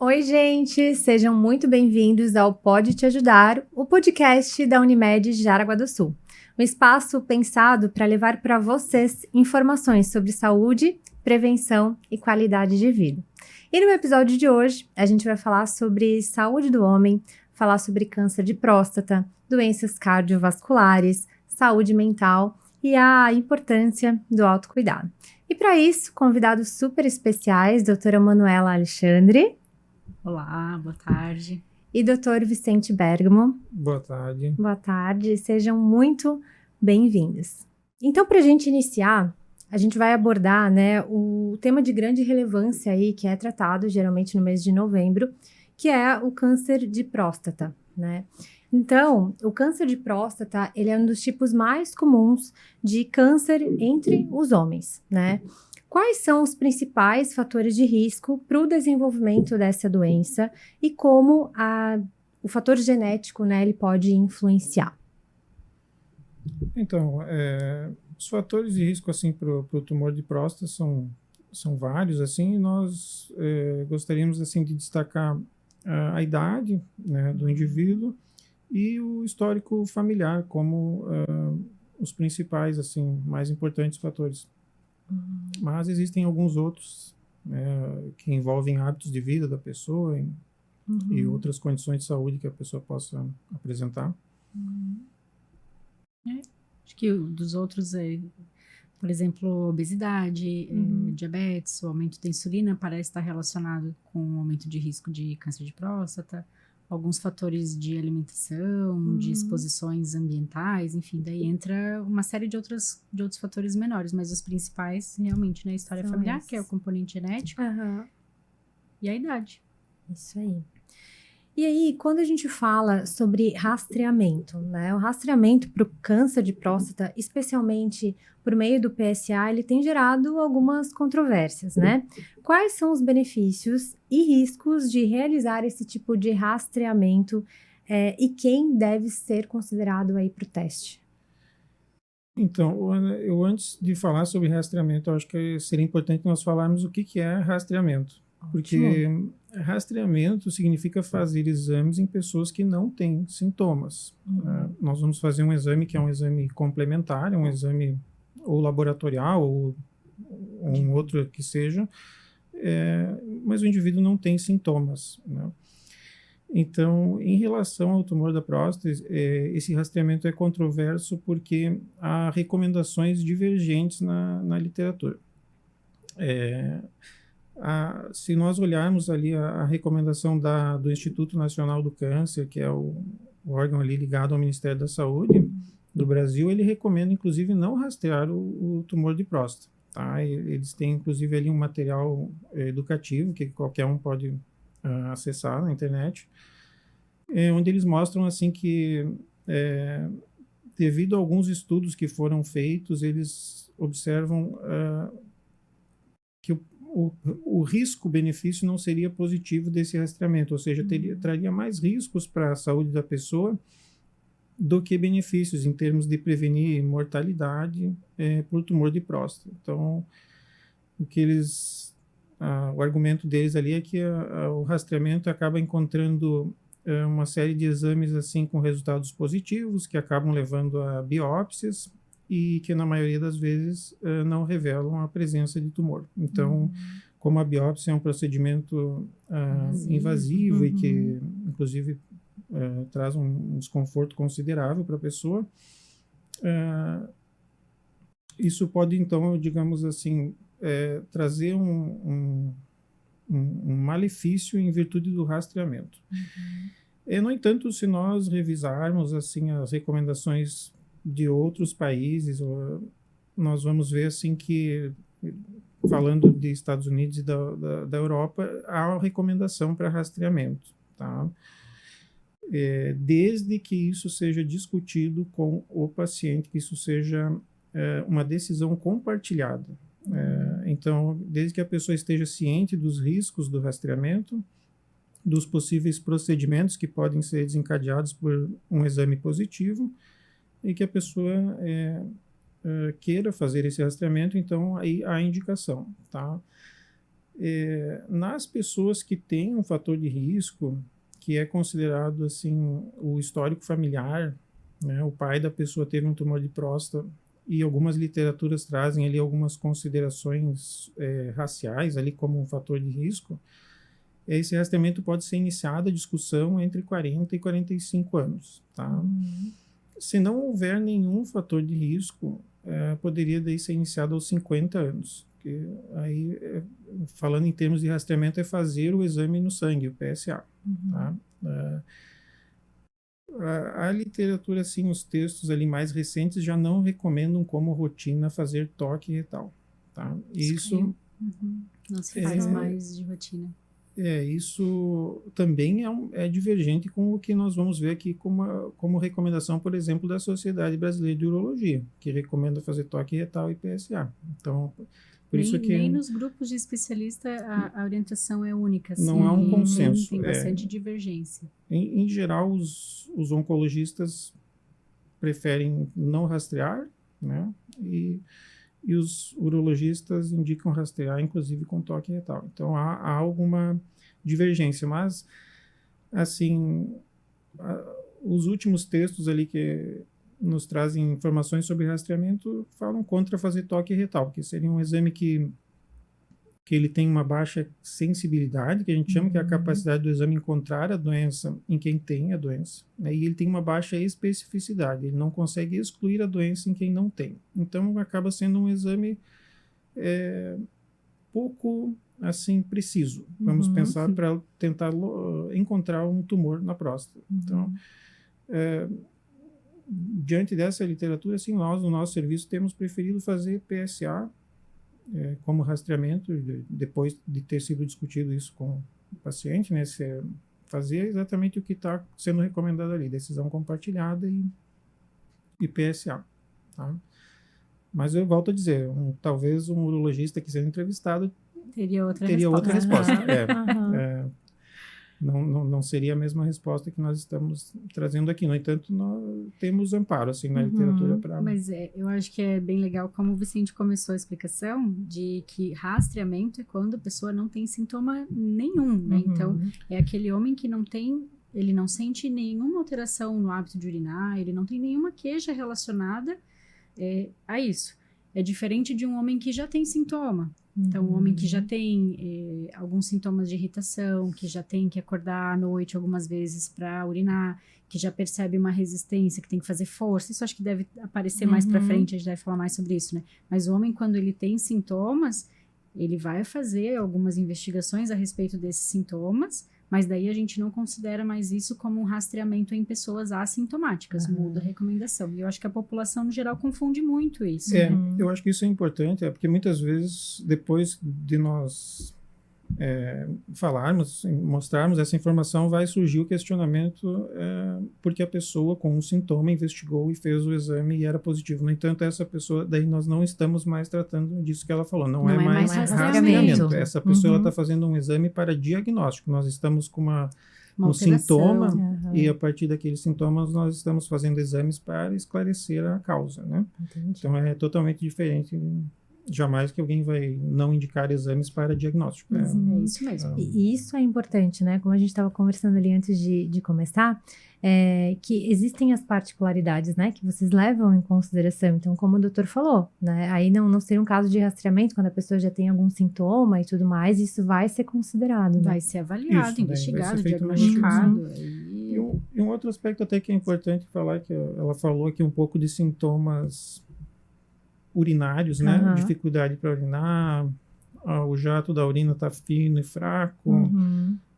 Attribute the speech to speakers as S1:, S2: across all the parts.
S1: Oi, gente! Sejam muito bem-vindos ao Pode Te Ajudar, o podcast da Unimed de Jaraguá do Sul. Um espaço pensado para levar para vocês informações sobre saúde, prevenção e qualidade de vida. E no episódio de hoje, a gente vai falar sobre saúde do homem, falar sobre câncer de próstata, doenças cardiovasculares, saúde mental e a importância do autocuidado. E para isso, convidados super especiais, doutora Manuela Alexandre.
S2: Olá, boa tarde.
S1: E Dr. Vicente Bergamo.
S3: Boa tarde.
S1: Boa tarde, sejam muito bem-vindos. Então, para a gente iniciar, a gente vai abordar, o tema de grande relevância aí, que é tratado geralmente no mês de novembro, que é o câncer de próstata, né? Então, o câncer de próstata, ele é um dos tipos mais comuns de câncer entre os homens, né? Quais são os principais fatores de risco para o desenvolvimento dessa doença e como o fator genético, ele pode influenciar?
S3: Então, os fatores de risco assim, para o tumor de próstata são vários, assim, e nós gostaríamos assim, de destacar a idade, né, do indivíduo e o histórico familiar como os principais, assim, mais importantes fatores. Mas existem alguns outros que envolvem hábitos de vida da pessoa e outras condições de saúde que a pessoa possa apresentar.
S2: Acho que dos outros por exemplo, obesidade, diabetes, o aumento da insulina parece estar relacionado com o aumento de risco de câncer de próstata, alguns fatores de alimentação, de exposições ambientais, enfim, daí entra uma série de outros fatores menores, mas os principais realmente na história familiar, que é o componente genético e a idade.
S1: Isso aí. E aí, quando a gente fala sobre rastreamento, né? O rastreamento para o câncer de próstata, especialmente por meio do PSA, ele tem gerado algumas controvérsias, né? Quais são os benefícios e riscos de realizar esse tipo de rastreamento e quem deve ser considerado aí para o teste?
S3: Então, eu antes de falar sobre rastreamento, eu acho que seria importante nós falarmos o que é rastreamento. Porque rastreamento significa fazer exames em pessoas que não têm sintomas. Nós vamos fazer um exame que é um exame complementar, um exame ou laboratorial ou um outro que seja, mas o indivíduo não tem sintomas, né? Então, em relação ao tumor da próstata, esse rastreamento é controverso porque há recomendações divergentes na literatura. Se nós olharmos ali a recomendação do Instituto Nacional do Câncer, que é o órgão ali ligado ao Ministério da Saúde do Brasil, ele recomenda, inclusive, não rastrear o tumor de próstata. Tá? Eles têm, inclusive, ali um material educativo que qualquer um pode acessar na internet, onde eles mostram assim que, devido a alguns estudos que foram feitos, eles observam que o risco-benefício não seria positivo desse rastreamento, ou seja, traria mais riscos para a saúde da pessoa do que benefícios em termos de prevenir mortalidade por tumor de próstata. Então, o argumento deles ali é que o rastreamento acaba encontrando uma série de exames assim com resultados positivos que acabam levando a biópsias e que na maioria das vezes não revelam a presença de tumor. Então, como a biópsia é um procedimento invasivo e que, inclusive, traz um desconforto considerável para a pessoa, isso pode, então, digamos assim, trazer um malefício em virtude do rastreamento. No entanto, se nós revisarmos assim as recomendações de outros países, nós vamos ver assim que falando de Estados Unidos e da Europa, há recomendação para rastreamento, tá? Desde que isso seja discutido com o paciente, que isso seja uma decisão compartilhada. Então, desde que a pessoa esteja ciente dos riscos do rastreamento, dos possíveis procedimentos que podem ser desencadeados por um exame positivo, e que a pessoa queira fazer esse rastreamento, então aí há indicação, tá? Nas pessoas que têm um fator de risco, que é considerado assim o histórico familiar, né? O pai da pessoa teve um tumor de próstata, e algumas literaturas trazem ali algumas considerações raciais ali como um fator de risco. Esse rastreamento pode ser iniciado a discussão entre 40 e 45 anos, tá? Se não houver nenhum fator de risco, poderia daí ser iniciado aos 50 anos. Que aí, falando em termos de rastreamento, é fazer o exame no sangue, o PSA. Tá? A literatura, assim, os textos ali mais recentes já não recomendam como rotina fazer toque retal. Tá? Isso
S2: não se faz mais de rotina.
S3: Isso também é divergente com o que nós vamos ver aqui como recomendação, por exemplo, da Sociedade Brasileira de Urologia, que recomenda fazer toque retal e PSA. Então, por isso que...
S2: Nem nos grupos de especialista a orientação é única. Assim,
S3: não há um consenso.
S2: Tem bastante divergência.
S3: Em geral, os oncologistas preferem não rastrear, né? E os urologistas indicam rastrear, inclusive com toque retal. Então, há alguma divergência, mas, assim, os últimos textos ali que nos trazem informações sobre rastreamento falam contra fazer toque retal, porque seria um exame que ele tem uma baixa sensibilidade, que a gente chama que é a capacidade do exame encontrar a doença em quem tem a doença, né? E ele tem uma baixa especificidade, ele não consegue excluir a doença em quem não tem. Então, acaba sendo um exame pouco, assim, preciso. Vamos pensar para tentar encontrar um tumor na próstata. Então, diante dessa literatura, assim, nós, no nosso serviço, temos preferido fazer PSA como rastreamento, depois de ter sido discutido isso com o paciente, né, fazer exatamente o que está sendo recomendado ali, decisão compartilhada e PSA, tá? Mas eu volto a dizer, talvez um urologista que seja entrevistado
S2: teria outra
S3: resposta. Não seria a mesma resposta que nós estamos trazendo aqui. No entanto, nós temos amparo assim, na literatura para...
S2: Mas eu acho que é bem legal como o Vicente começou a explicação de que rastreamento é quando a pessoa não tem sintoma nenhum, né? Então, é aquele homem que ele não sente nenhuma alteração no hábito de urinar, ele não tem nenhuma queixa relacionada a isso. É diferente de um homem que já tem sintoma. Então, um homem que já tem alguns sintomas de irritação, que já tem que acordar à noite algumas vezes para urinar, que já percebe uma resistência, que tem que fazer força. Isso acho que deve aparecer mais para frente, a gente deve falar mais sobre isso, né? Mas o homem, quando ele tem sintomas, ele vai fazer algumas investigações a respeito desses sintomas, mas daí a gente não considera mais isso como um rastreamento em pessoas assintomáticas, muda a recomendação. E eu acho que a população, no geral, confunde muito isso.
S3: Eu acho que isso é importante, porque muitas vezes, depois de nós falarmos, mostrarmos essa informação, vai surgir o questionamento porque a pessoa com um sintoma investigou e fez o exame e era positivo. No entanto, essa pessoa, daí nós não estamos mais tratando disso que ela falou, não é mais rastreamento. Essa pessoa está fazendo um exame para diagnóstico. Nós estamos com um sintoma e a partir daqueles sintomas nós estamos fazendo exames para esclarecer a causa, né? Então é totalmente diferente. Jamais que alguém vai não indicar exames para diagnóstico.
S2: É isso mesmo.
S1: E isso é importante, né? Como a gente estava conversando ali antes de começar, que existem as particularidades, né? Que vocês levam em consideração. Então, como o doutor falou, né? Aí não seria um caso de rastreamento, quando a pessoa já tem algum sintoma e tudo mais, isso vai ser considerado, né?
S2: Vai ser avaliado, investigado, diagnosticado.
S3: E um outro aspecto até que é importante falar, que ela falou aqui um pouco de sintomas urinários, né? Dificuldade para urinar, o jato da urina está fino e fraco,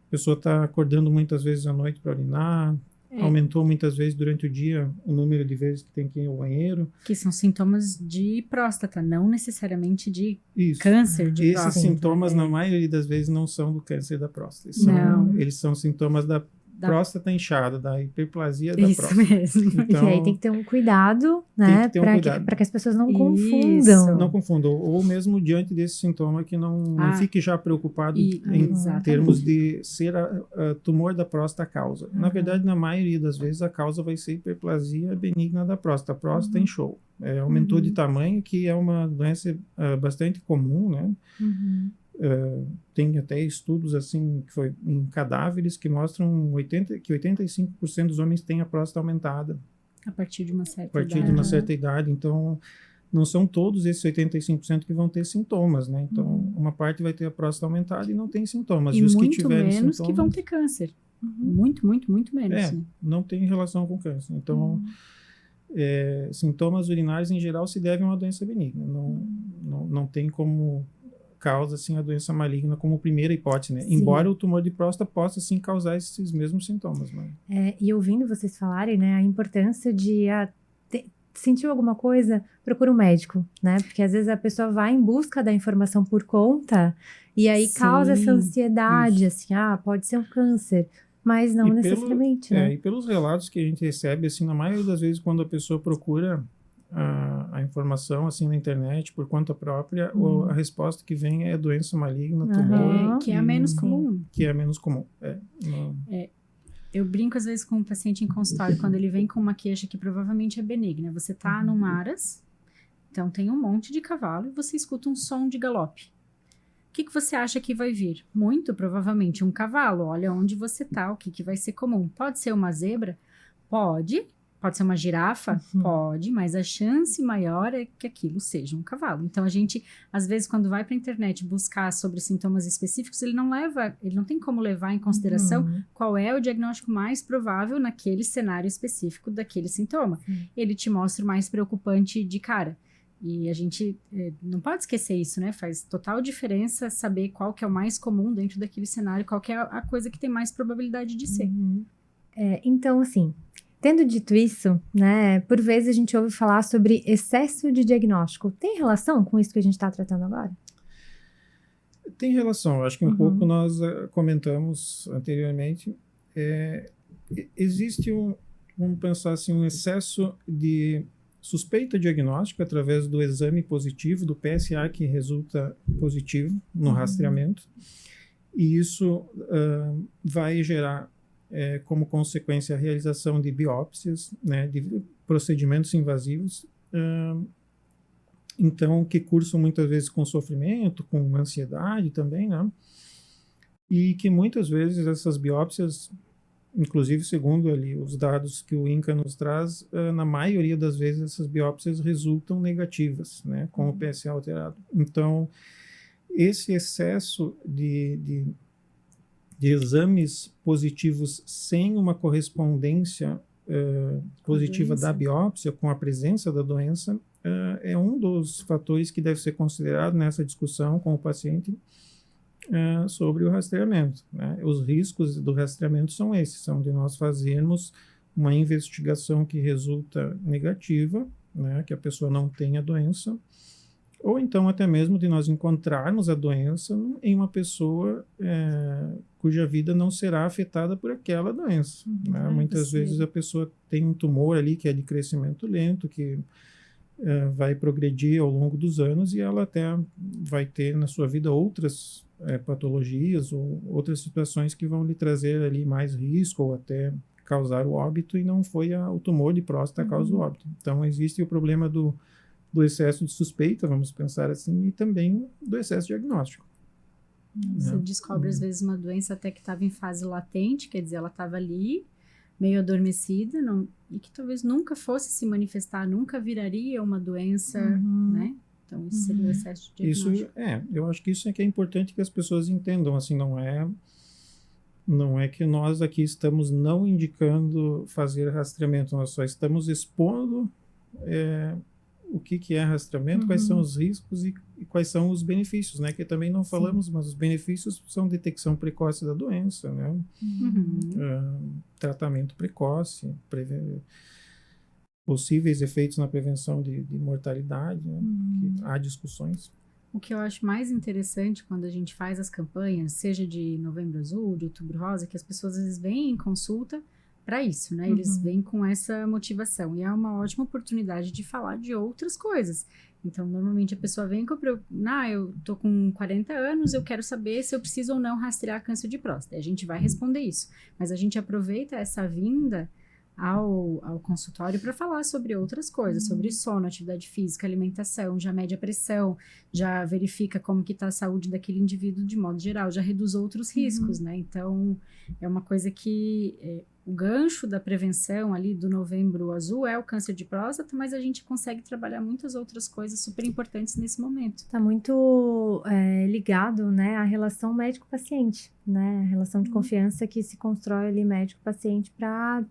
S3: a pessoa está acordando muitas vezes à noite para urinar. aumentou muitas vezes durante o dia o número de vezes que tem que ir ao banheiro.
S2: Que são sintomas de próstata, não necessariamente de
S3: Isso.
S2: câncer de
S3: Esses
S2: próstata.
S3: sintomas, na maioria das vezes, não são do câncer da próstata. Eles são sintomas da próstata inchada, da hiperplasia da próstata.
S2: Isso mesmo.
S3: Então,
S1: e aí tem que ter um cuidado, né? Para que as pessoas não confundam.
S3: Não confundam. Ou mesmo diante desse sintoma que não fique já preocupado em termos de ser a tumor da próstata a causa. Na verdade, na maioria das vezes, a causa vai ser hiperplasia benigna da próstata. A próstata inchou. Aumentou de tamanho, que é uma doença bastante comum, né? Tem até estudos assim que foi em cadáveres que mostram que 85% dos homens têm a próstata aumentada
S2: a partir de uma
S3: certa idade. Então, não são todos esses 85% que vão ter sintomas, né? Então, uma parte vai ter a próstata aumentada e não tem sintomas.
S2: E
S3: os
S2: muito
S3: que tiverem
S2: menos
S3: sintomas,
S2: que vão ter câncer. Muito menos. Né?
S3: Não tem relação com câncer. Então, sintomas urinários em geral se devem a uma doença benigna. Não tem como causa assim a doença maligna como primeira hipótese, né? Sim. Embora o tumor de próstata possa sim causar esses mesmos sintomas, né?
S1: E ouvindo vocês falarem, né, a importância de sentiu alguma coisa, procura um médico, né? Porque às vezes a pessoa vai em busca da informação por conta e aí causa essa ansiedade, assim, pode ser um câncer, mas não necessariamente, né?
S3: E pelos relatos que a gente recebe, assim, na maioria das vezes quando a pessoa procura a informação assim na internet por conta própria, a resposta que vem é doença maligna, tumor.
S2: Que é a menos comum.
S3: Que é a menos comum.
S2: Eu brinco às vezes com um paciente em consultório, quando ele vem com uma queixa que provavelmente é benigna. Você tá num aras, então tem um monte de cavalo e você escuta um som de galope. O que você acha que vai vir? Muito provavelmente um cavalo. Olha onde você tá, o que vai ser comum. Pode ser uma zebra? Pode. Pode ser uma girafa? Pode, mas a chance maior é que aquilo seja um cavalo. Então, a gente, às vezes, quando vai para a internet buscar sobre sintomas específicos, ele não tem como levar em consideração qual é o diagnóstico mais provável naquele cenário específico daquele sintoma. Ele te mostra o mais preocupante de cara. E a gente não pode esquecer isso, né? Faz total diferença saber qual que é o mais comum dentro daquele cenário, qual que é a coisa que tem mais probabilidade de ser.
S1: Então, assim, tendo dito isso, né, por vezes a gente ouve falar sobre excesso de diagnóstico. Tem relação com isso que a gente está tratando agora?
S3: Tem relação. Acho que um pouco nós comentamos anteriormente. Existe vamos pensar assim, um excesso de suspeita diagnóstica através do exame positivo, do PSA que resulta positivo no rastreamento. E isso vai gerar como consequência a realização de biópsias, né, de procedimentos invasivos, então que cursam muitas vezes com sofrimento, com ansiedade também, né, e que muitas vezes essas biópsias, inclusive segundo ali os dados que o INCA nos traz, na maioria das vezes essas biópsias resultam negativas, né, com o PSA alterado. Então, esse excesso de exames positivos sem uma correspondência positiva da biópsia com a presença da doença é um dos fatores que deve ser considerado nessa discussão com o paciente sobre o rastreamento, né? Os riscos do rastreamento são esses, são de nós fazermos uma investigação que resulta negativa, né, que a pessoa não tenha doença, ou então até mesmo de nós encontrarmos a doença em uma pessoa cuja vida não será afetada por aquela doença. Né? Muitas vezes a pessoa tem um tumor ali que é de crescimento lento, que vai progredir ao longo dos anos e ela até vai ter na sua vida outras patologias ou outras situações que vão lhe trazer ali mais risco ou até causar o óbito, e não foi o tumor de próstata a causa do óbito. Então existe o problema do excesso de suspeita, vamos pensar assim, e também do excesso diagnóstico.
S2: Você descobre, às vezes, uma doença até que estava em fase latente, quer dizer, ela estava ali, meio adormecida, e que talvez nunca fosse se manifestar, nunca viraria uma doença, né? Então, isso seria o excesso de diagnóstico.
S3: Eu acho que isso é que é importante que as pessoas entendam, assim, não é que nós aqui estamos não indicando fazer rastreamento, nós só estamos expondo o que é rastreamento, quais são os riscos e quais são os benefícios, né? Que também não falamos, mas os benefícios são detecção precoce da doença, né? Tratamento precoce, possíveis efeitos na prevenção de mortalidade, né? Que há discussões.
S2: O que eu acho mais interessante quando a gente faz as campanhas, seja de Novembro Azul, de Outubro Rosa, que as pessoas às vezes vêm em consulta para isso, né? Eles vêm com essa motivação. E é uma ótima oportunidade de falar de outras coisas. Então, normalmente a pessoa vem com eu tô com 40 anos, eu quero saber se eu preciso ou não rastrear câncer de próstata. A gente vai responder isso. Mas a gente aproveita essa vinda ao consultório para falar sobre outras coisas, sobre sono, atividade física, alimentação, já mede a pressão, já verifica como que está a saúde daquele indivíduo de modo geral, já reduz outros riscos, né? Então, é uma coisa que o gancho da prevenção ali do Novembro Azul é o câncer de próstata, mas a gente consegue trabalhar muitas outras coisas super importantes nesse momento.
S1: Está muito ligado, né, à relação médico-paciente, né? A relação de confiança que se constrói ali médico-paciente para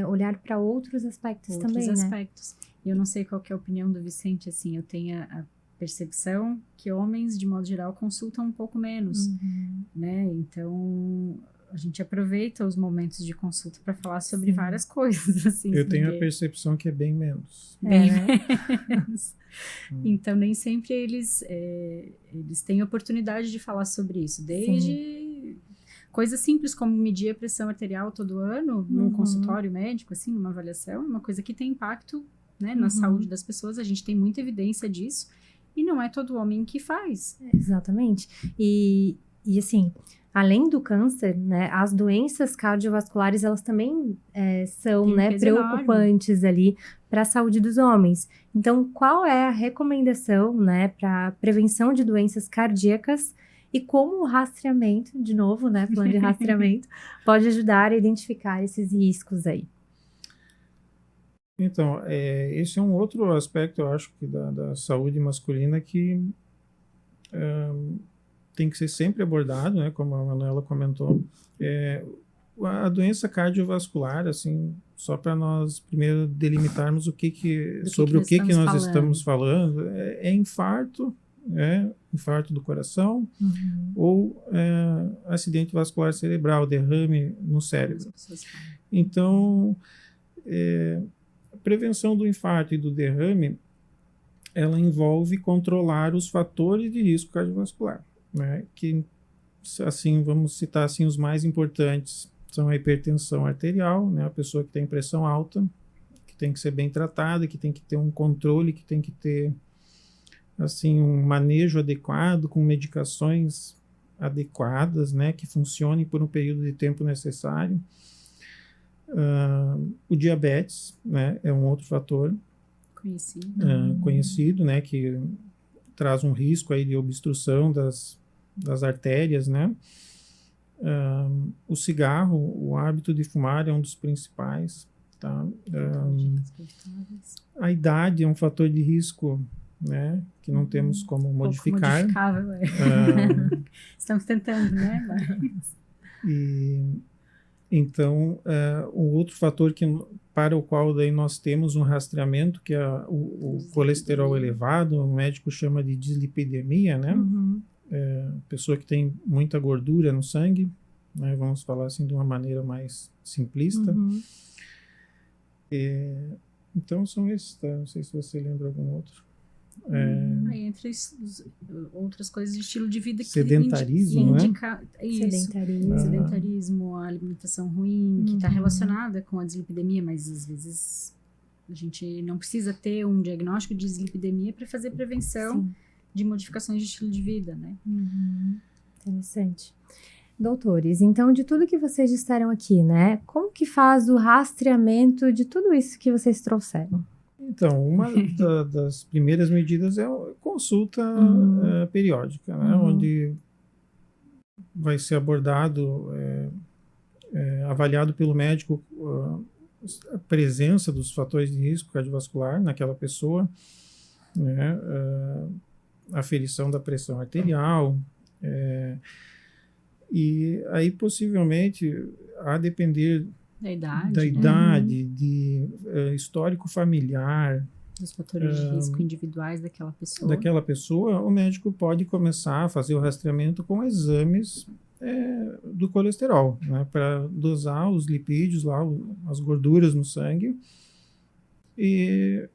S1: olhar para outros aspectos também,
S2: Outros
S1: né?
S2: aspectos. E eu não sei qual que é a opinião do Vicente, assim, eu tenho a percepção que homens, de modo geral, consultam um pouco menos, né? Então, a gente aproveita os momentos de consulta para falar sobre várias coisas, assim.
S3: Eu tenho a percepção que é bem menos.
S2: Bem menos. Então, nem sempre eles têm oportunidade de falar sobre isso. Desde coisas simples como medir a pressão arterial todo ano, num consultório médico, assim, numa avaliação, é uma coisa que tem impacto, né, na saúde das pessoas. A gente tem muita evidência disso. E não é todo homem que faz.
S1: Exatamente. E assim, além do câncer, né, as doenças cardiovasculares, elas também são, né, preocupantes ali para a saúde dos homens. Então, qual é a recomendação, né, para prevenção de doenças cardíacas e como o rastreamento, de novo, né, plano de rastreamento, pode ajudar a identificar esses riscos aí?
S3: Então, esse é um outro aspecto, eu acho, que da saúde masculina que tem que ser sempre abordado, né, como a Manuela comentou. A doença cardiovascular, assim, só para nós primeiro delimitarmos sobre o que nós estamos falando, é infarto, infarto do coração ou acidente vascular cerebral, derrame no cérebro. Então, a prevenção do infarto e do derrame, ela envolve controlar os fatores de risco cardiovascular, né? Que, assim, vamos citar assim, os mais importantes são a hipertensão arterial, né? A pessoa que tem pressão alta, que tem que ser bem tratada, que tem que ter um controle, que tem que ter assim, um manejo adequado, com medicações adequadas, né? Que funcionem por um período de tempo necessário. O diabetes, né, é um outro fator conhecido, né, que traz um risco aí de obstrução das artérias, né. O cigarro, o hábito de fumar é um dos principais, tá. A idade é um fator de risco, né, que não temos como modificar.
S2: Modificável, Estamos tentando, né?
S3: Então, um outro fator para o qual daí nós temos um rastreamento, que é o colesterol elevado, o médico chama de dislipidemia, né? Pessoa que tem muita gordura no sangue, né? Vamos falar assim de uma maneira mais simplista. Então, são esses, tá? Não sei se você lembra algum outro.
S2: Entre outras coisas de estilo de vida que
S3: sedentarismo,
S2: indica isso.
S1: Sedentarismo.
S2: A alimentação ruim, que está relacionada com a dislipidemia, mas às vezes a gente não precisa ter um diagnóstico de dislipidemia para fazer prevenção de modificações de estilo de vida, né?
S1: Interessante. Doutores, então de tudo que vocês disseram aqui, né, como que faz o rastreamento de tudo isso que vocês trouxeram?
S3: Então, uma das primeiras medidas é a consulta periódica, né, onde vai ser abordado, avaliado pelo médico a presença dos fatores de risco cardiovascular naquela pessoa, né, aferição da pressão arterial, e aí possivelmente, a depender da idade, de histórico familiar,
S2: Dos fatores de risco individuais daquela pessoa.
S3: Daquela pessoa, o médico pode começar a fazer o rastreamento com exames do colesterol, né, para dosar os lipídios lá, as gorduras no sangue e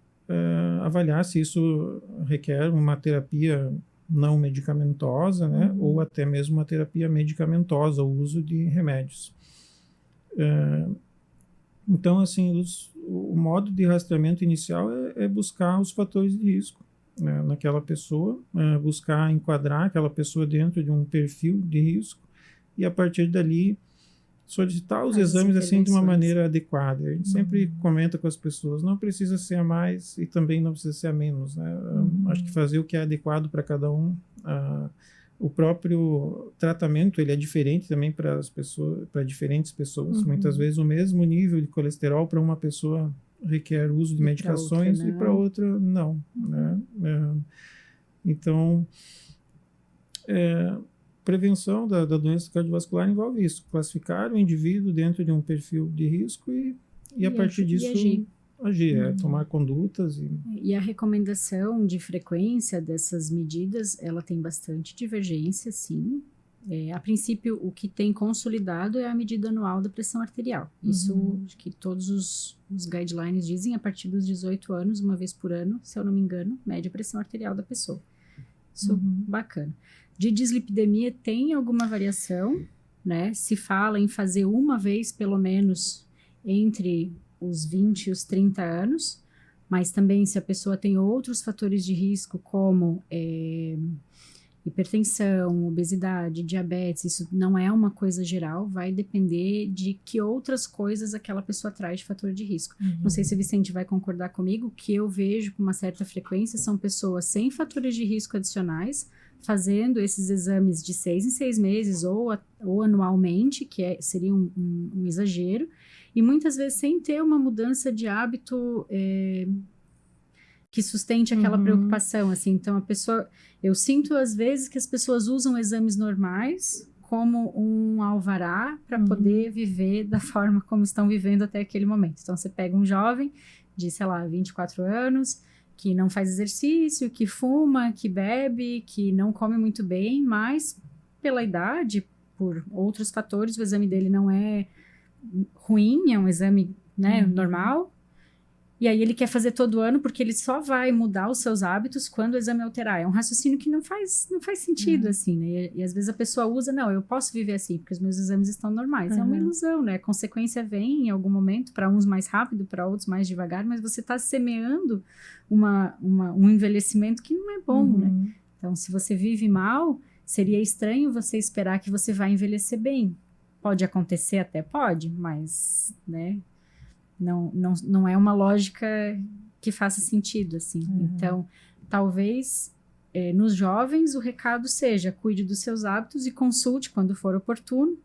S3: avaliar se isso requer uma terapia não medicamentosa, né, ou até mesmo uma terapia medicamentosa, o uso de remédios. Então, assim, o modo de rastreamento inicial é buscar os fatores de risco, né, naquela pessoa, buscar enquadrar aquela pessoa dentro de um perfil de risco e, a partir dali, solicitar os exames assim de uma maneira adequada. A gente sempre comenta com as pessoas, não precisa ser a mais e também não precisa ser a menos, né? Acho que fazer o que é adequado para cada um. O próprio tratamento ele é diferente também para as pessoas, para diferentes pessoas. Muitas vezes o mesmo nível de colesterol para uma pessoa requer uso de medicações e para outra não, né? Então, prevenção da doença cardiovascular envolve isso, classificar o indivíduo dentro de um perfil de risco e a partir disso agir, tomar condutas.
S2: E a recomendação de frequência dessas medidas, ela tem bastante divergência, sim. A princípio, o que tem consolidado é a medida anual da pressão arterial. Isso que todos os guidelines dizem, a partir dos 18 anos, uma vez por ano, se eu não me engano, mede a pressão arterial da pessoa. Isso, bacana. De dislipidemia tem alguma variação, né? Se fala em fazer uma vez, pelo menos, entre os 20 e os 30 anos, mas também se a pessoa tem outros fatores de risco, como hipertensão, obesidade, diabetes, isso não é uma coisa geral, vai depender de que outras coisas aquela pessoa traz de fator de risco. Não sei se o Vicente vai concordar comigo, que eu vejo com uma certa frequência são pessoas sem fatores de risco adicionais, fazendo esses exames de 6 em 6 meses ou anualmente, que seria um exagero, e muitas vezes sem ter uma mudança de hábito que sustente aquela preocupação, assim. Então, eu sinto às vezes que as pessoas usam exames normais como um alvará para poder viver da forma como estão vivendo até aquele momento. Então, você pega um jovem de, sei lá, 24 anos, que não faz exercício, que fuma, que bebe, que não come muito bem, mas pela idade, por outros fatores, o exame dele não é ruim, é um exame, né, normal. E aí ele quer fazer todo ano porque ele só vai mudar os seus hábitos quando o exame alterar. É um raciocínio que não faz sentido, assim, né? E às vezes a pessoa usa, não, eu posso viver assim porque os meus exames estão normais. É uma ilusão, né? A consequência vem em algum momento, para uns mais rápido, para outros mais devagar, mas você está semeando um envelhecimento que não é bom, né? Então, se você vive mal, seria estranho você esperar que você vai envelhecer bem. Pode acontecer, até pode, mas, né? Não é uma lógica que faça sentido, assim. Então, talvez nos jovens o recado seja: cuide dos seus hábitos e consulte quando for oportuno.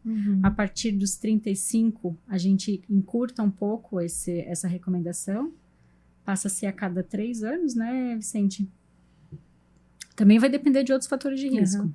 S2: A partir dos 35, a gente encurta um pouco essa recomendação. Passa a ser a cada 3 anos, né, Vicente? Também vai depender de outros fatores de risco.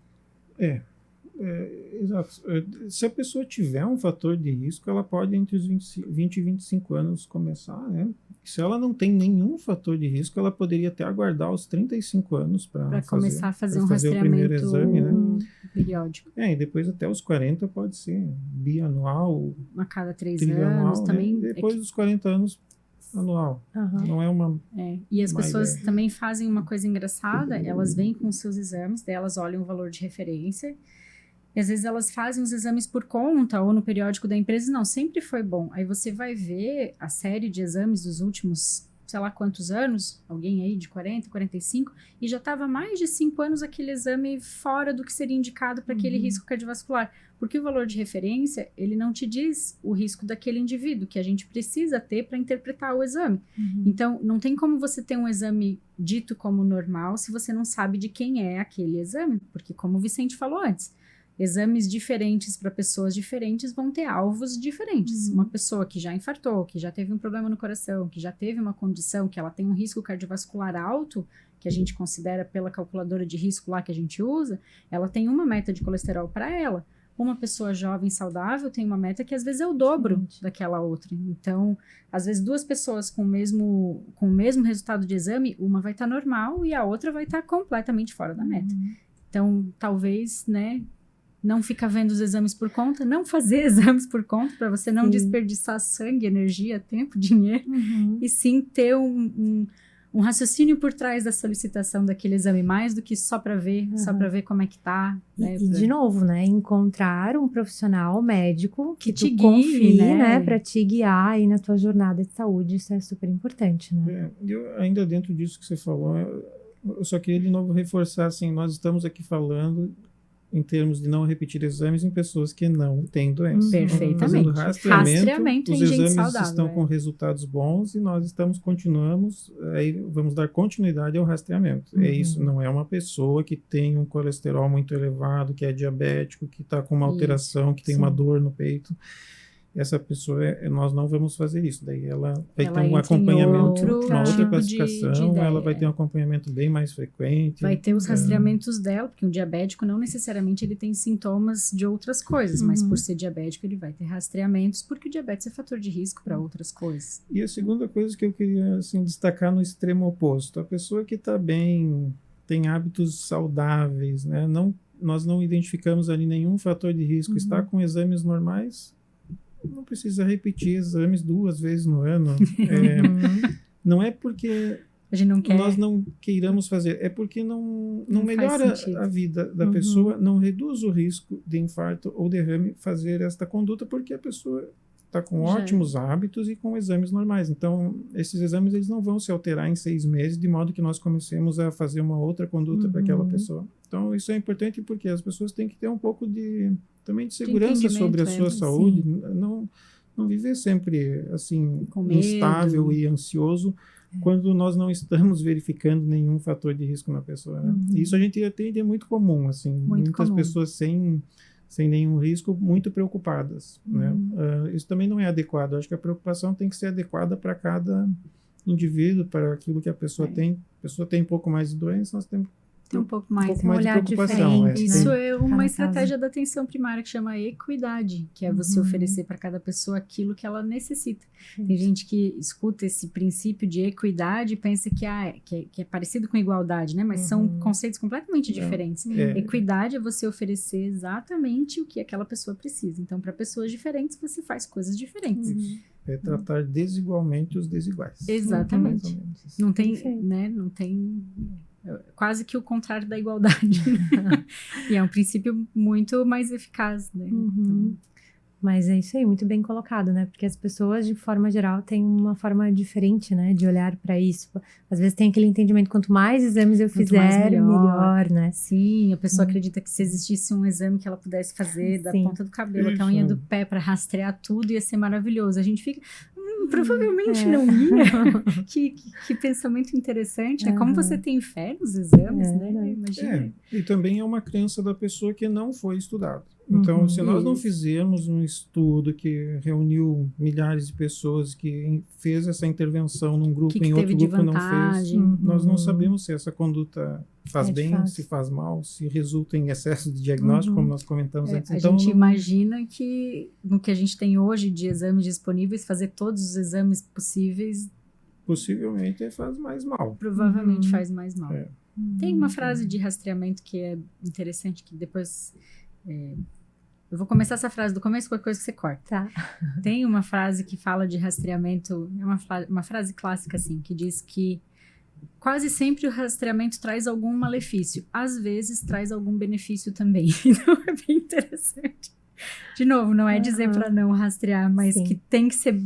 S3: Exato. Se a pessoa tiver um fator de risco, ela pode entre os 20 e 25 anos começar, né? Se ela não tem nenhum fator de risco, ela poderia até aguardar os 35 anos para
S2: começar a fazer um
S3: o primeiro exame, né?
S2: periódico.
S3: E depois até os 40 pode ser bianual,
S2: a cada 3
S3: trianual,
S2: anos também.
S3: Né? Depois dos 40 anos, anual. Não é uma...
S2: E as pessoas também fazem uma coisa engraçada, elas vêm com os seus exames, daí elas olham o valor de referência, e às vezes elas fazem os exames por conta ou no periódico da empresa. Não, sempre foi bom. Aí você vai ver a série de exames dos últimos, sei lá quantos anos, alguém aí de 40, 45, e já estava mais de 5 anos aquele exame fora do que seria indicado para aquele risco cardiovascular. Porque o valor de referência, ele não te diz o risco daquele indivíduo, que a gente precisa ter para interpretar o exame. Então, não tem como você ter um exame dito como normal se você não sabe de quem é aquele exame. Porque, como o Vicente falou antes, exames diferentes para pessoas diferentes vão ter alvos diferentes. Uma pessoa que já infartou, que já teve um problema no coração, que já teve uma condição, que ela tem um risco cardiovascular alto, que a gente considera pela calculadora de risco lá que a gente usa, ela tem uma meta de colesterol para ela. Uma pessoa jovem saudável tem uma meta que às vezes é o dobro daquela outra. Então, às vezes 2 pessoas com o mesmo resultado de exame, uma vai estar normal e a outra vai estar completamente fora da meta. Então, talvez, né, não ficar vendo os exames por conta, não fazer exames por conta, para você não desperdiçar sangue, energia, tempo, dinheiro, e sim ter um raciocínio por trás da solicitação daquele exame, mais do que só para ver como é que tá. Né,
S1: e de novo, né, encontrar um profissional médico que
S2: te
S1: confie,
S2: guie, né,
S1: para te guiar aí na tua jornada de saúde, isso é super importante, né?
S3: Eu, ainda dentro disso que você falou, eu só queria de novo reforçar, assim, nós estamos aqui falando em termos de não repetir exames em pessoas que não têm doença.
S2: Perfeitamente.
S3: Fazendo rastreamento
S2: os
S3: em gente
S2: exames
S3: saudável, estão
S2: né?
S3: com resultados bons e nós continuamos, aí vamos dar continuidade ao rastreamento. É isso, não é uma pessoa que tem um colesterol muito elevado, que é diabético, que está com uma alteração, que tem uma dor no peito. Essa pessoa, nós não vamos fazer isso. Daí ela vai ter um acompanhamento, uma outra classificação, ela vai ter um acompanhamento bem mais frequente.
S2: Vai ter os rastreamentos dela, porque um diabético não necessariamente ele tem sintomas de outras coisas, mas por ser diabético ele vai ter rastreamentos, porque o diabetes é fator de risco para outras coisas.
S3: E a segunda coisa que eu queria assim, destacar no extremo oposto, a pessoa que está bem, tem hábitos saudáveis, né? Nós não identificamos ali nenhum fator de risco, está com exames normais, não precisa repetir exames 2 vezes no ano. Não é porque
S2: a gente não quer.
S3: Nós não queiramos fazer, é porque não melhora a vida da pessoa, não reduz o risco de infarto ou derrame fazer esta conduta, porque a pessoa está com ótimos hábitos e com exames normais. Então, esses exames eles não vão se alterar em 6 meses, de modo que nós comecemos a fazer uma outra conduta para aquela pessoa. Então, isso é importante porque as pessoas têm que ter um pouco também de segurança sobre a sua saúde, não viver sempre assim instável e ansioso quando nós não estamos verificando nenhum fator de risco na pessoa. Né? Isso a gente atende, é muito comum, assim, muitas pessoas sem nenhum risco, muito preocupadas. Né? Isso também não é adequado. Acho que a preocupação tem que ser adequada para cada indivíduo, para aquilo que a pessoa tem. A pessoa tem um pouco mais de doença, nós temos
S2: um pouco mais
S3: de preocupação.
S2: Isso é uma estratégia da atenção primária que chama equidade, que é você oferecer para cada pessoa aquilo que ela necessita. Tem gente que escuta esse princípio de equidade e pensa que é parecido com igualdade, né? Mas são conceitos completamente diferentes. Equidade é você oferecer exatamente o que aquela pessoa precisa. Então, para pessoas diferentes, você faz coisas diferentes.
S3: É tratar desigualmente os desiguais.
S2: Exatamente. Não tem, né? Não tem... quase que o contrário da igualdade. E é um princípio muito mais eficaz, né? Então,
S1: mas é isso aí, muito bem colocado, né? Porque as pessoas, de forma geral, têm uma forma diferente, né? De olhar para isso. Às vezes tem aquele entendimento, quanto mais exames eu fizer, melhor, né?
S2: Sim, a pessoa acredita que se existisse um exame que ela pudesse fazer da ponta do cabelo até a unha do pé para rastrear tudo, ia ser maravilhoso. A gente fica... provavelmente não ia. Que pensamento interessante, né? Como você tem fé nos exames, né? Imagina.
S3: E também é uma crença da pessoa que não foi estudado. Então, se nós não fizermos um estudo que reuniu milhares de pessoas, que fez essa intervenção num grupo, em outro grupo não fez, nós não sabemos se essa conduta faz bem, se faz mal, se resulta em excesso de diagnóstico, como nós comentamos antes.
S2: Então, a gente imagina que no que a gente tem hoje de exames disponíveis, fazer todos os exames possíveis...
S3: possivelmente faz mais mal.
S2: Provavelmente faz mais mal. Tem uma frase de rastreamento que é interessante, que depois... eu vou começar essa frase do começo, qualquer coisa que você corta.
S1: Tá.
S2: Tem uma frase que fala de rastreamento, é uma frase clássica, assim, que diz que quase sempre o rastreamento traz algum malefício. Às vezes traz algum benefício também. Então é bem interessante. De novo, não é dizer para não rastrear, mas que tem que ser...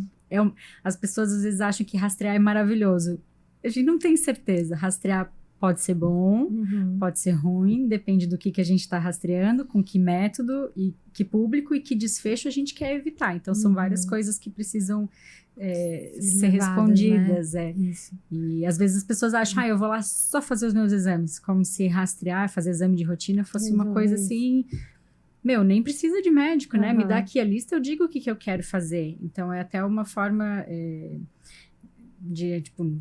S2: as pessoas às vezes acham que rastrear é maravilhoso. A gente não tem certeza. Rastrear pode ser bom, pode ser ruim, depende do que a gente está rastreando, com que método, e que público e que desfecho a gente quer evitar. Então, são várias coisas que precisam ser respondidas. Né? E às vezes as pessoas acham, eu vou lá só fazer os meus exames, como se rastrear, fazer exame de rotina fosse uma coisa assim... nem precisa de médico, né? Me dá aqui a lista, eu digo o que eu quero fazer. Então, é até uma forma...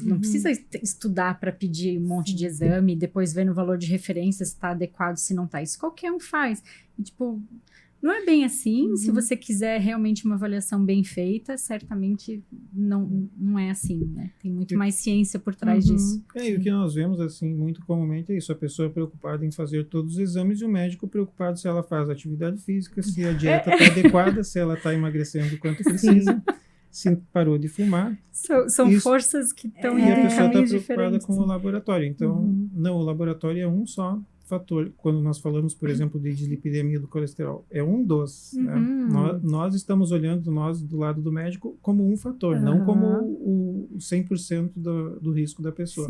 S2: não precisa estudar para pedir um monte de exame, depois ver no valor de referência se está adequado, se não está. Isso qualquer um faz. E, Não é bem assim. Se você quiser realmente uma avaliação bem feita, certamente não é assim, né? Tem muito mais ciência por trás disso.
S3: E o que nós vemos, assim, muito comumente é isso. A pessoa é preocupada em fazer todos os exames e o médico preocupado se ela faz atividade física, se a dieta está adequada, se ela está emagrecendo o quanto precisa, se parou de fumar.
S2: São forças que estão
S3: E a pessoa está preocupada
S2: diferentes.
S3: com o laboratório. Então, não, o laboratório é um só fator. Quando nós falamos, por exemplo, de dislipidemia do colesterol, é um dos. Né? Nós estamos olhando, nós do lado do médico, como um fator, não como o 100% do risco da pessoa.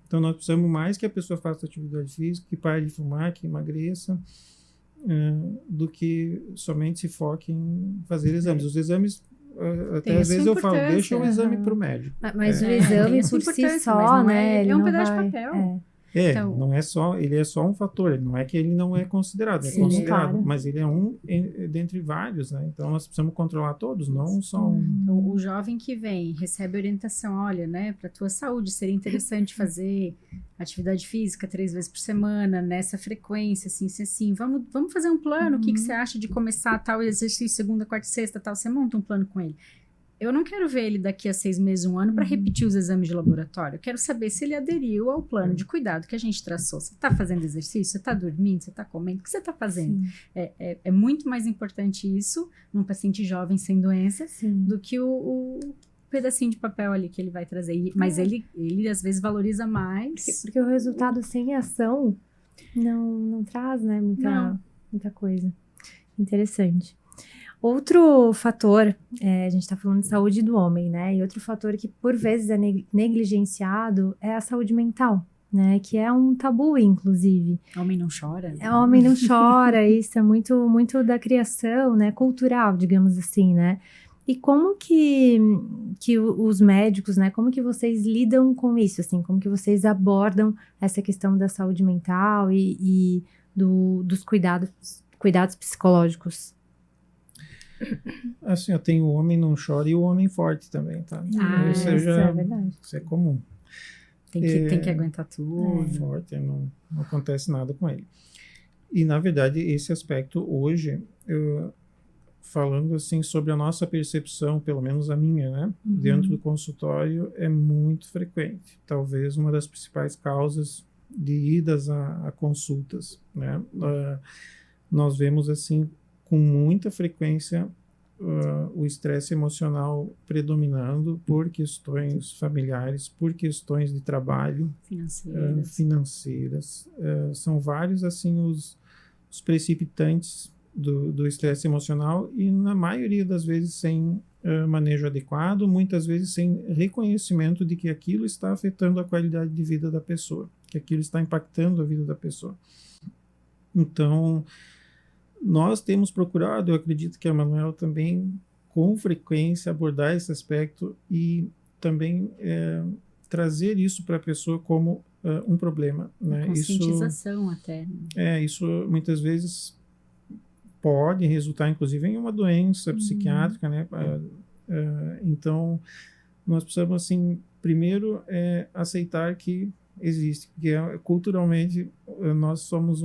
S3: Então, nós precisamos mais que a pessoa faça atividade física, que pare de fumar, que emagreça, do que somente se foque em fazer exames. Os exames, até às vezes eu falo, deixa o exame para o médico.
S1: Mas o exame por si só, né?
S2: É um pedaço de papel.
S3: Então, não é só, ele é só um fator, não é que ele não é considerado, é considerado, mas ele é um dentre vários, né? Então nós precisamos controlar todos, não só um.
S2: Então, o jovem que vem, recebe orientação, olha, né, para tua saúde seria interessante fazer atividade física 3 vezes por semana, nessa frequência, assim, vamos fazer um plano, o que você acha de começar tal exercício segunda, quarta e sexta, tal, você monta um plano com ele. Eu não quero ver ele daqui a 6 meses, 1 ano, para repetir os exames de laboratório. Eu quero saber se ele aderiu ao plano de cuidado que a gente traçou. Você está fazendo exercício? Você está dormindo? Você está comendo? O que você está fazendo? É muito mais importante isso num paciente jovem sem doença do que o pedacinho de papel ali que ele vai trazer. Mas ele às vezes valoriza mais.
S1: Porque o resultado sem ação não traz, né, muita coisa. Interessante. Outro fator, a gente está falando de saúde do homem, né? E outro fator que por vezes é negligenciado é a saúde mental, né? Que é um tabu, inclusive.
S2: Homem não chora?
S1: Homem não chora, isso é muito, muito da criação, né? Cultural, digamos assim, né? E como que os médicos, né? Como que vocês lidam com isso, assim? Como que vocês abordam essa questão da saúde mental e dos cuidados psicológicos?
S3: Assim, eu tenho o homem não chora e o homem forte também, tá?
S1: Isso é verdade.
S3: Isso é comum.
S2: Tem que aguentar tudo.
S3: Forte, não acontece nada com ele. E, na verdade, esse aspecto hoje, falando assim sobre a nossa percepção, pelo menos a minha, né? Dentro do consultório, é muito frequente. Talvez uma das principais causas de idas a consultas, né? Nós vemos, assim, com muita frequência o estresse emocional predominando por questões familiares, por questões de trabalho, financeiras. São vários assim os precipitantes do estresse emocional e na maioria das vezes sem manejo adequado, muitas vezes sem reconhecimento de que aquilo está afetando a qualidade de vida da pessoa, que aquilo está impactando a vida da pessoa. Então, nós temos procurado, eu acredito que a Manuela também, com frequência, abordar esse aspecto e também trazer isso para a pessoa como um problema. Né?
S2: Conscientização até.
S3: Isso muitas vezes pode resultar, inclusive, em uma doença psiquiátrica. Né? Então, nós precisamos, assim, primeiro, aceitar que existe, porque culturalmente nós somos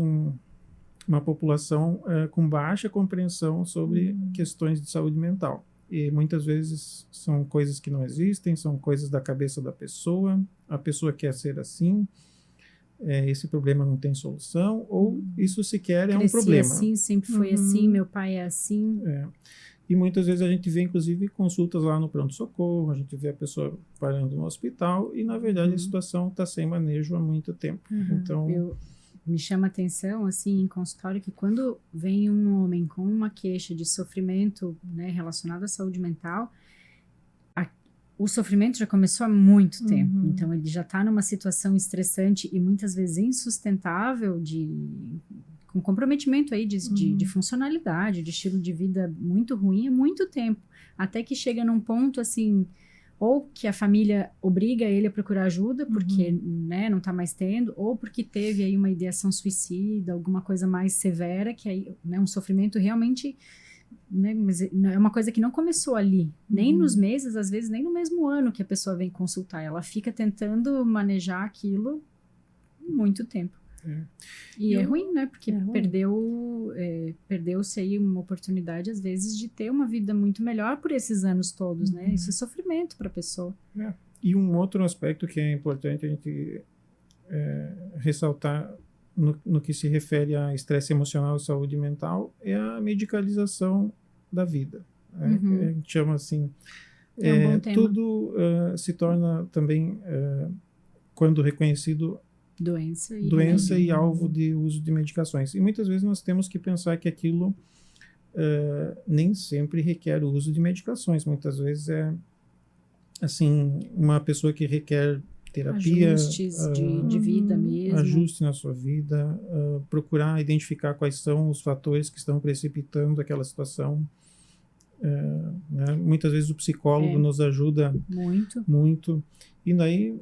S3: uma população com baixa compreensão sobre questões de saúde mental. E muitas vezes são coisas que não existem, são coisas da cabeça da pessoa, a pessoa quer ser assim, esse problema não tem solução, ou isso sequer é um problema.
S2: Assim, sempre foi assim, meu pai é assim.
S3: E muitas vezes a gente vê, inclusive, consultas lá no pronto-socorro, a gente vê a pessoa parando no hospital e, na verdade, a situação está sem manejo há muito tempo. Então,
S2: me chama a atenção, assim, em consultório, que quando vem um homem com uma queixa de sofrimento, né, relacionado à saúde mental, o sofrimento já começou há muito tempo. Então, ele já está numa situação estressante e muitas vezes insustentável, com comprometimento aí de funcionalidade, de estilo de vida muito ruim há muito tempo. Até que chega num ponto, assim, ou que a família obriga ele a procurar ajuda, porque né, não está mais tendo, ou porque teve aí uma ideação suicida, alguma coisa mais severa, que aí, né, um sofrimento realmente, né, mas é uma coisa que não começou ali, nem nos meses, às vezes nem no mesmo ano que a pessoa vem consultar, ela fica tentando manejar aquilo muito tempo. E é ruim, né? Porque
S1: É ruim.
S2: perdeu-se aí uma oportunidade, às vezes, de ter uma vida muito melhor por esses anos todos, né? Isso é sofrimento para a pessoa.
S3: E um outro aspecto que é importante a gente ressaltar no que se refere a estresse emocional e saúde mental é a medicalização da vida. Né?
S2: Uhum.
S3: A gente chama assim,
S2: É um bom tema.
S3: tudo se torna também, quando reconhecido,
S2: Doença
S3: e alvo de uso de medicações. E muitas vezes nós temos que pensar que aquilo nem sempre requer o uso de medicações. Muitas vezes é assim, uma pessoa que requer terapia,
S2: ajustes de vida mesmo.
S3: ajuste na sua vida, procurar identificar quais são os fatores que estão precipitando aquela situação. Né? Muitas vezes o psicólogo nos ajuda muito. E daí,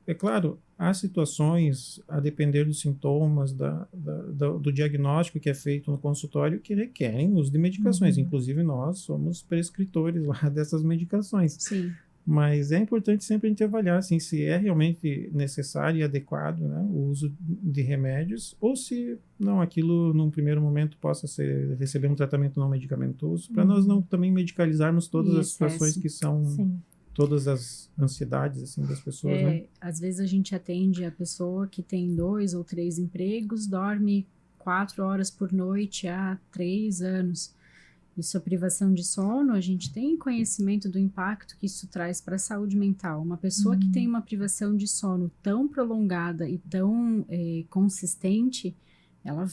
S3: é claro, há situações, a depender dos sintomas, do diagnóstico que é feito no consultório, que requerem uso de medicações. Inclusive, nós somos prescritores lá dessas medicações.
S2: Sim.
S3: Mas é importante sempre a gente avaliar assim, se é realmente necessário e adequado, né, o uso de remédios, ou se não, aquilo num primeiro momento possa receber um tratamento não medicamentoso, para nós não também medicalizarmos todas as situações que são... Sim. Todas as ansiedades assim, das pessoas, né?
S2: Às vezes a gente atende a pessoa que tem 2 ou 3 empregos, dorme 4 horas por noite há 3 anos. Isso é privação de sono, a gente tem conhecimento do impacto que isso traz para a saúde mental. Uma pessoa que tem uma privação de sono tão prolongada e tão consistente, ela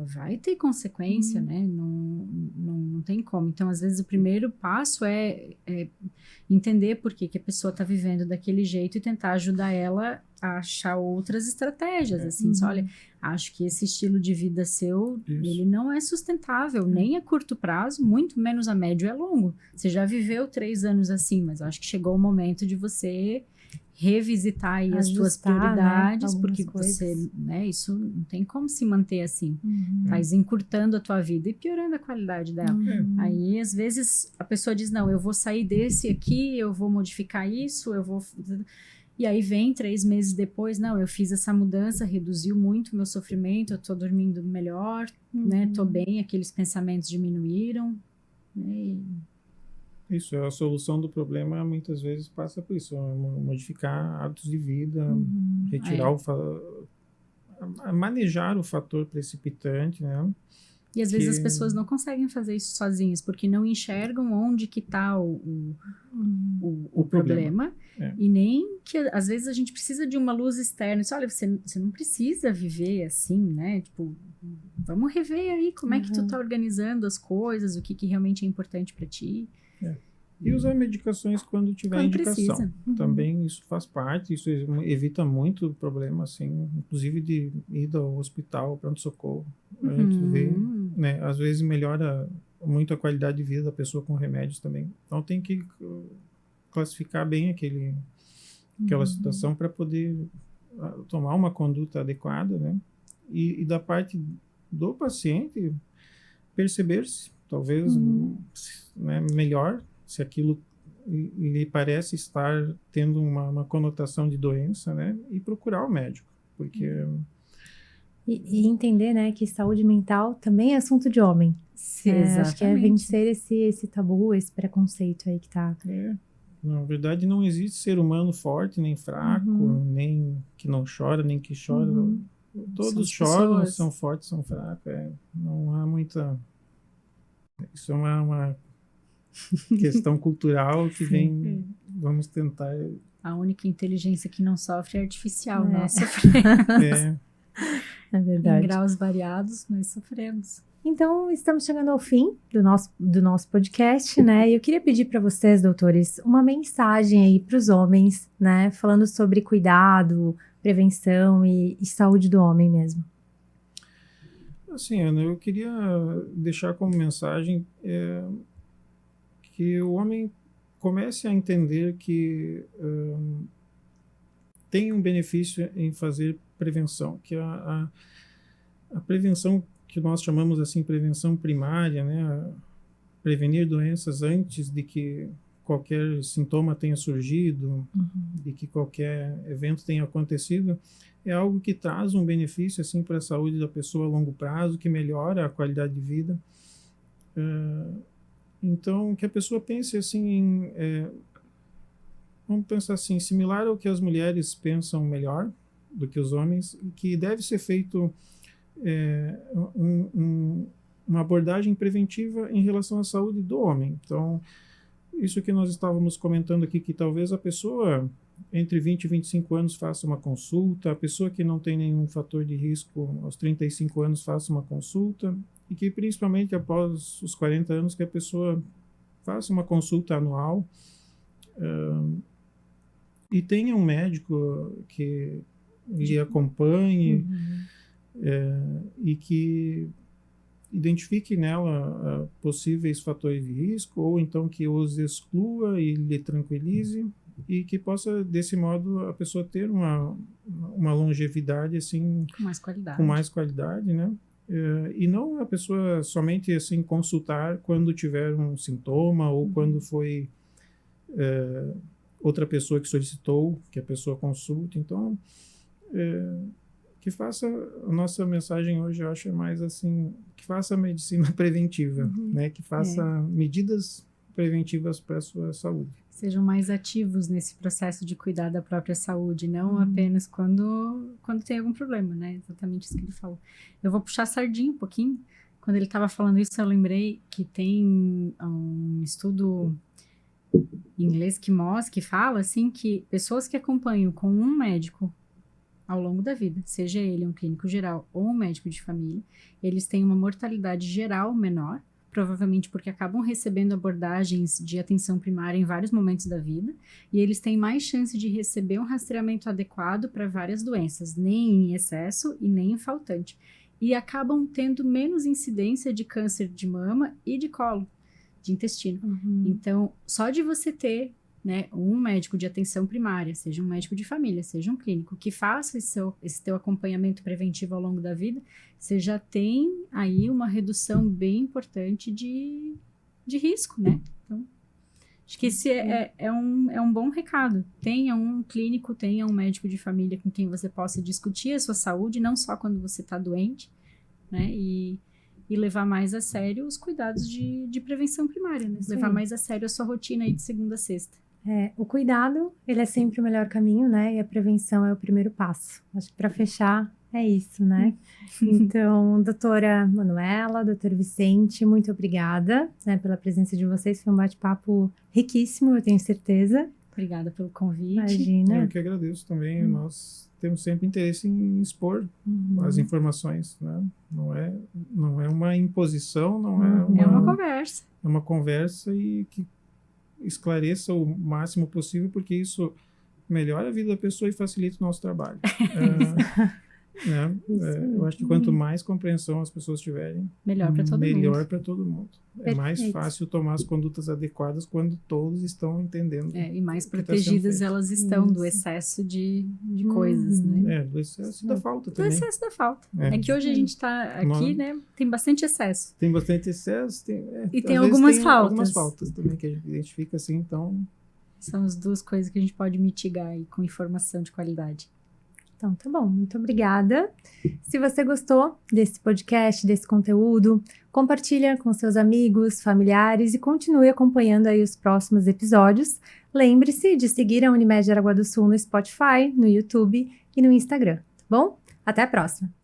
S2: vai ter consequência, né? Não tem como. Então, às vezes, o primeiro passo é entender por que a pessoa está vivendo daquele jeito e tentar ajudar ela a achar outras estratégias, assim, só, olha, acho que esse estilo de vida seu, ele não é sustentável, nem a curto prazo, muito menos a médio e a longo. Você já viveu 3 anos assim, mas acho que chegou o momento de você revisitar aí as suas prioridades, né? Porque você, né, isso não tem como se manter assim. Tá encurtando a tua vida e piorando a qualidade dela. Aí, às vezes, a pessoa diz, não, eu vou sair desse aqui, eu vou modificar isso, eu vou... E aí vem 3 meses depois, não, eu fiz essa mudança, reduziu muito o meu sofrimento, eu tô dormindo melhor, né, tô bem, aqueles pensamentos diminuíram, né,
S3: Isso, a solução do problema muitas vezes passa por isso, modificar hábitos de vida, retirar manejar o fator precipitante, né?
S2: E às vezes as pessoas não conseguem fazer isso sozinhas, porque não enxergam onde que está o problema. E nem que, às vezes, a gente precisa de uma luz externa. Olha, você não precisa viver assim, né? Tipo, vamos rever aí como é que tu tá organizando as coisas, o que realmente é importante para ti.
S3: E usar medicações quando tiver indicação. Também isso faz parte, isso evita muito problema, assim, inclusive de ir ao hospital, pronto-socorro. A gente vê, né, às vezes melhora muito a qualidade de vida da pessoa com remédios também. Então tem que classificar bem aquela situação para poder tomar uma conduta adequada, né? E da parte do paciente perceber-se, talvez, né, melhor, se aquilo lhe parece estar tendo uma conotação de doença, né? E procurar o médico, porque...
S1: E entender, né, que saúde mental também é assunto de homem. Acho que é vencer esse tabu, esse preconceito aí que tá...
S3: Na verdade, não existe ser humano forte, nem fraco, nem que não chora, nem que chora. Todos choram, são fortes, são fracos. Não há muita... Isso é uma questão cultural que vem... Vamos tentar...
S2: A única inteligência que não sofre é artificial. Nós sofremos.
S1: É verdade.
S2: Em graus variados, nós sofremos.
S1: Então, estamos chegando ao fim do nosso podcast, né? E eu queria pedir para vocês, doutores, uma mensagem aí para os homens, né? Falando sobre cuidado, prevenção e saúde do homem mesmo.
S3: Assim, Ana, eu queria deixar como mensagem que o homem comece a entender que tem um benefício em fazer prevenção, que a prevenção que nós chamamos assim prevenção primária, né, prevenir doenças antes de que qualquer sintoma tenha surgido, de que qualquer evento tenha acontecido, é algo que traz um benefício assim para a saúde da pessoa a longo prazo, que melhora a qualidade de vida. Então, que a pessoa pense assim, vamos pensar assim, similar ao que as mulheres pensam melhor do que os homens, que deve ser feito uma abordagem preventiva em relação à saúde do homem. Então, isso que nós estávamos comentando aqui, que talvez a pessoa entre 20 e 25 anos faça uma consulta, a pessoa que não tem nenhum fator de risco aos 35 anos faça uma consulta, e que principalmente após os 40 anos que a pessoa faça uma consulta anual e tenha um médico que lhe acompanhe e que identifique nela possíveis fatores de risco, ou então que os exclua e lhe tranquilize, e que possa, desse modo, a pessoa ter uma longevidade assim, com mais qualidade, né? E não a pessoa somente assim consultar quando tiver um sintoma ou quando foi outra pessoa que solicitou que a pessoa consulte. Então, que faça, a nossa mensagem hoje, eu acho, é mais assim, que faça a medicina preventiva, né? Que faça medidas preventivas para a sua saúde.
S2: Sejam mais ativos nesse processo de cuidar da própria saúde, não apenas quando tem algum problema, né? Exatamente isso que ele falou. Eu vou puxar a sardinha um pouquinho. Quando ele estava falando isso, eu lembrei que tem um estudo em inglês que fala, assim, que pessoas que acompanham com um médico ao longo da vida, seja ele um clínico geral ou um médico de família, eles têm uma mortalidade geral menor, provavelmente porque acabam recebendo abordagens de atenção primária em vários momentos da vida, e eles têm mais chance de receber um rastreamento adequado para várias doenças, nem em excesso e nem em faltante, e acabam tendo menos incidência de câncer de mama e de colo, de intestino. Então, só de você ter, né, um médico de atenção primária, seja um médico de família, seja um clínico, que faça esse teu acompanhamento preventivo ao longo da vida, você já tem aí uma redução bem importante de risco, né? Então, acho que esse é um bom recado. Tenha um clínico, tenha um médico de família com quem você possa discutir a sua saúde, não só quando você está doente, né? E levar mais a sério os cuidados de prevenção primária, né? Levar mais a sério a sua rotina aí de segunda a sexta.
S1: O cuidado, ele é sempre o melhor caminho, né? E a prevenção é o primeiro passo. Acho que para fechar, é isso, né? Então, doutora Manuela, doutor Vicente, muito obrigada, né, pela presença de vocês. Foi um bate-papo riquíssimo, eu tenho certeza.
S2: Obrigada pelo convite.
S1: Imagina.
S3: Eu que agradeço também. Nós temos sempre interesse em expor as informações, né? Não é uma imposição,
S2: é uma conversa.
S3: É uma conversa e que esclareça o máximo possível, porque isso melhora a vida da pessoa e facilita o nosso trabalho. Eu acho que quanto mais compreensão as pessoas tiverem, melhor para todo mundo. É mais fácil tomar as condutas adequadas quando todos estão entendendo.
S2: E mais protegidas elas estão do excesso de coisas, né?
S3: Do excesso e da falta também.
S2: Do excesso da falta. É que hoje a gente está aqui, né? Tem bastante excesso.
S3: Tem bastante excesso.
S2: E tem algumas faltas.
S3: Algumas faltas também que a gente identifica assim, então...
S2: São as duas coisas que a gente pode mitigar aí com informação de qualidade.
S1: Então, tá bom. Muito obrigada. Se você gostou desse podcast, desse conteúdo, compartilha com seus amigos, familiares e continue acompanhando aí os próximos episódios. Lembre-se de seguir a Unimed Aragua do Sul no Spotify, no YouTube e no Instagram, tá bom? Até a próxima!